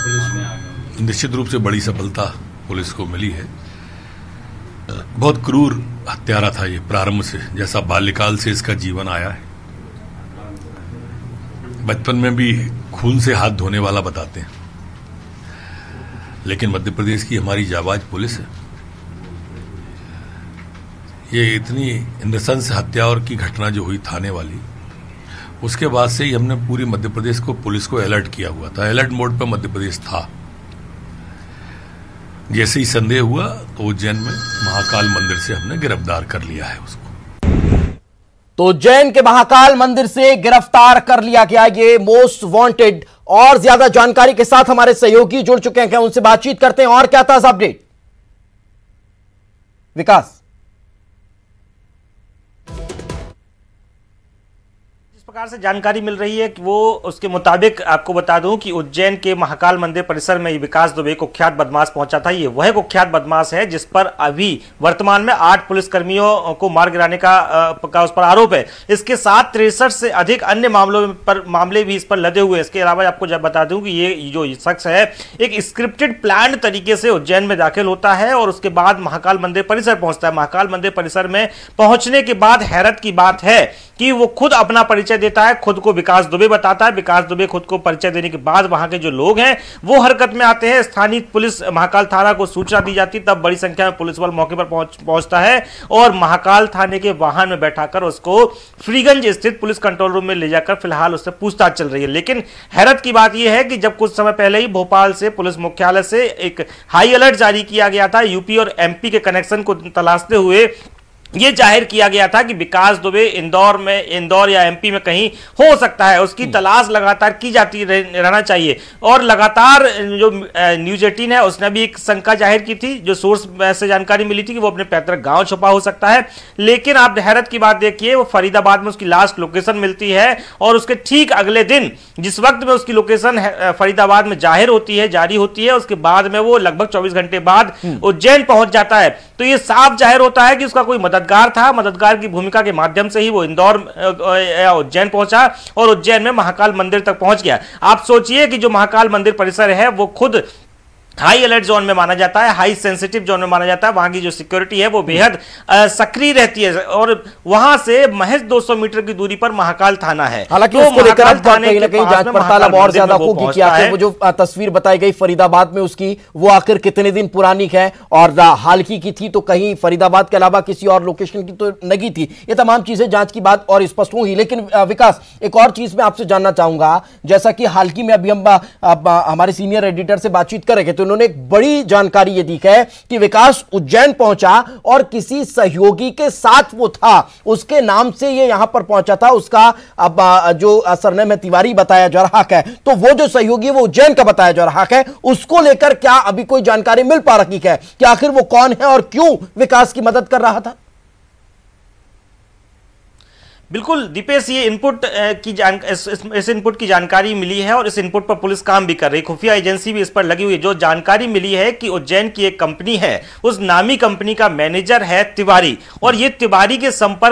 निश्चित रूप से बड़ी सफलता पुलिस को मिली है। बहुत क्रूर हत्यारा था ये प्रारंभ से, जैसा बाल्यकाल से इसका जीवन आया है। बचपन में भी खून से हाथ धोने वाला बताते हैं, लेकिन मध्य प्रदेश की हमारी जाबाज पुलिस है। ये इतनी नृशंस हत्या और की घटना जो हुई थाने वाली, उसके बाद से ही हमने पूरी मध्य प्रदेश को पुलिस को अलर्ट किया हुआ था। अलर्ट मोड पर मध्य प्रदेश था। जैसे ही संदेह हुआ तो उज्जैन में महाकाल मंदिर से हमने गिरफ्तार कर लिया है उसको। तो उज्जैन के महाकाल मंदिर से गिरफ्तार कर लिया गया ये मोस्ट वांटेड। और ज्यादा जानकारी के साथ हमारे सहयोगी जुड़ चुके हैं, उनसे बातचीत करते हैं। और क्या ताजा अपडेट विकास? प्रकार से जानकारी मिल रही है कि वो उसके मुताबिक आपको बता दूं कि उज्जैन के महाकाल मंदिर परिसर में विकास दुबे कुख्यात बदमाश पहुंचा था। ये वह कुख्यात बदमाश है जिस पर अभी वर्तमान में 8 पुलिसकर्मियों को मार गिराने का उस पर आरोप है। इसके साथ 63 से अधिक अन्य मामले भी इस पर लदे हुए। इसके अलावा आपको जब बता दूं कि ये जो शख्स है एक स्क्रिप्टेड प्लान तरीके से उज्जैन में दाखिल होता है और उसके बाद महाकाल मंदिर परिसर पहुंचता है। महाकाल मंदिर परिसर में पहुंचने के बाद हैरत की बात है कि वो खुद अपना परिचय देता है, खुद को विकास दुबे बताता है। विकास दुबे खुद को परिचय देने के बाद वहां के जो लोग हैं वो हरकत में आते हैं। स्थानीय पुलिस महाकाल थाना को सूचना दी जाती, तब बड़ी संख्या में पुलिस बल मौके पर पहुंचता है और महाकाल थाने के वाहन में बैठाकर उसको फ्रीगंज स्थित पुलिस कंट्रोल रूम में ले जाकर फिलहाल उससे पूछताछ चल रही है। लेकिन हैरत की बात यह है कि जब कुछ समय पहले ही भोपाल से पुलिस मुख्यालय से एक हाई अलर्ट जारी किया गया था, यूपी और एमपी के कनेक्शन को तलाशते हुए यह जाहिर किया गया था कि विकास दुबे इंदौर या एमपी में कहीं हो सकता है। उसकी तलाश लगातार की जाती रहना चाहिए। और लगातार जो न्यूज 18 है उसने भी एक शंका जाहिर की थी, जो सोर्स से जानकारी मिली थी कि वो अपने पैतृक गांव छुपा हो सकता है। लेकिन आप हैरत की बात देखिए, वो फरीदाबाद में उसकी लास्ट लोकेशन मिलती है और उसके ठीक अगले दिन जिस वक्त में उसकी लोकेशन फरीदाबाद में जारी होती है, उसके बाद में वो लगभग 24 घंटे बाद उज्जैन पहुंच जाता है। तो ये साफ जाहिर होता है कि उसका कोई मददगार था। मददगार की भूमिका के माध्यम से ही वो इंदौर या उज्जैन पहुंचा और उज्जैन में महाकाल मंदिर तक पहुंच गया। आप सोचिए कि जो महाकाल मंदिर परिसर है वो खुद हाई अलर्ट जोन में माना जाता है, हाई सेंसिटिव जोन में माना जाता है। वहां की जो सिक्योरिटी है वो बेहद सक्रिय रहती है और वहां से महज 200 मीटर की दूरी पर महाकाल थाना है। हालांकि तो उसको लेकर अब कहीं ना कहीं जांच पड़ताल अब और ज्यादा होगी कि आखिर वो जो तस्वीर बताई गई फरीदाबाद में उसकी, वो आखिर कितने दिन पुरानी है और हाल की थी, तो कहीं फरीदाबाद के अलावा किसी और लोकेशन की तो नहीं थी। ये तमाम चीजें जांच की बात और स्पष्ट होगी। लेकिन विकास, एक और चीज मैं आपसे जानना चाहूंगा, जैसा कि हाल ही में अभी हम हमारे सीनियर एडिटर से बातचीत कर रहे थे, उन्होंने एक बड़ी जानकारी यह दी है कि विकास उज्जैन पहुंचा और किसी सहयोगी के साथ वो था, उसके नाम से ये यहां पर पहुंचा था। उसका अब जो सरनेम है तिवारी बताया जा रहा है, तो वो जो सहयोगी वो उज्जैन का बताया जा रहा है, उसको लेकर क्या अभी कोई जानकारी मिल पा रही है कि आखिर वो कौन है और क्यों विकास की मदद कर रहा था? बिल्कुल दीपेश, ये इनपुट इस इनपुट की जानकारी मिली है और इस इनपुट पर पुलिस काम भी कर रही है। खुफिया एजेंसी भी इस पर लगी हुई है। जो जानकारी मिली है कि उज्जैन की एक कंपनी है, उस नामी कंपनी का मैनेजर है तिवारी और ये तिवारी के संपर्क